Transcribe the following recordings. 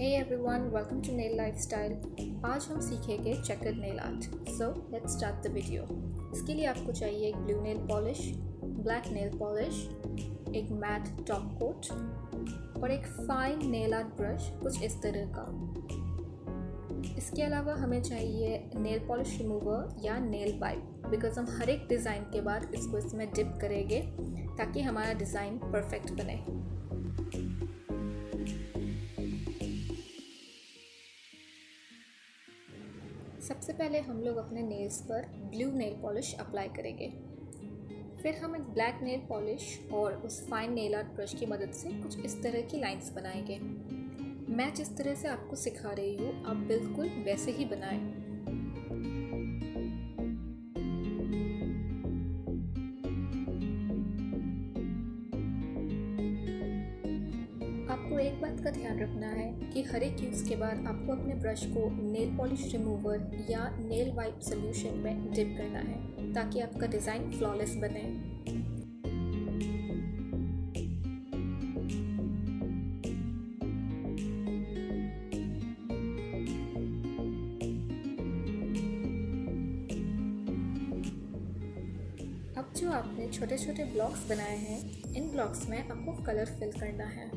Hey everyone, welcome to Nail Lifestyle। आज हम सीखेंगे checkered nail art. So let's start the video. इसके लिए आपको चाहिए एक blue nail polish, black nail polish, एक मैट टॉप कोट और एक फाइन नेल आर्ट ब्रश कुछ इस तरह का। इसके अलावा हमें चाहिए नेल पॉलिश रिमूवर या नेल वाइप, बिकॉज हम हर एक डिज़ाइन के बाद इसको इसमें डिप करेंगे ताकि हमारा डिज़ाइन परफेक्ट बने। सबसे पहले हम लोग अपने नेल्स पर ब्लू नेल पॉलिश अप्लाई करेंगे। फिर हम एक ब्लैक नेल पॉलिश और उस फाइन नेल आर्ट ब्रश की मदद से कुछ इस तरह की लाइंस बनाएंगे। मैं जिस तरह से आपको सिखा रही हूँ आप बिल्कुल वैसे ही बनाएं। आपको एक बात का ध्यान रखना है कि हर एक यूज़ के बाद आपको अपने ब्रश को नेल पॉलिश रिमूवर या नेल वाइप सॉल्यूशन में डिप करना है ताकि आपका डिज़ाइन फ्लॉलेस बने। अब जो आपने छोटे छोटे ब्लॉक्स बनाए हैं, इन ब्लॉक्स में आपको कलर फिल करना है।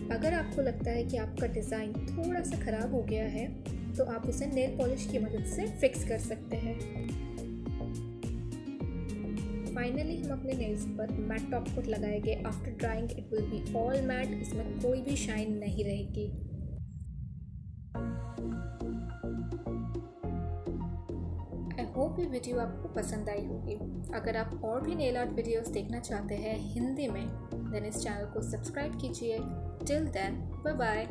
अगर आपको लगता है कि आपका डिज़ाइन थोड़ा सा ख़राब हो गया है तो आप उसे नेल पॉलिश की मदद से फिक्स कर सकते हैं। फाइनली हम अपने नेल्स पर मैट टॉप कोट लगाएंगे। After drying it will be all matte, इसमें कोई भी शाइन नहीं रहेगी। आई होप ये वीडियो आपको पसंद आई होगी। अगर आप और भी नेल आर्ट वीडियोस देखना चाहते हैं हिंदी में, देन इस चैनल को सब्सक्राइब कीजिए। Till then, bye bye.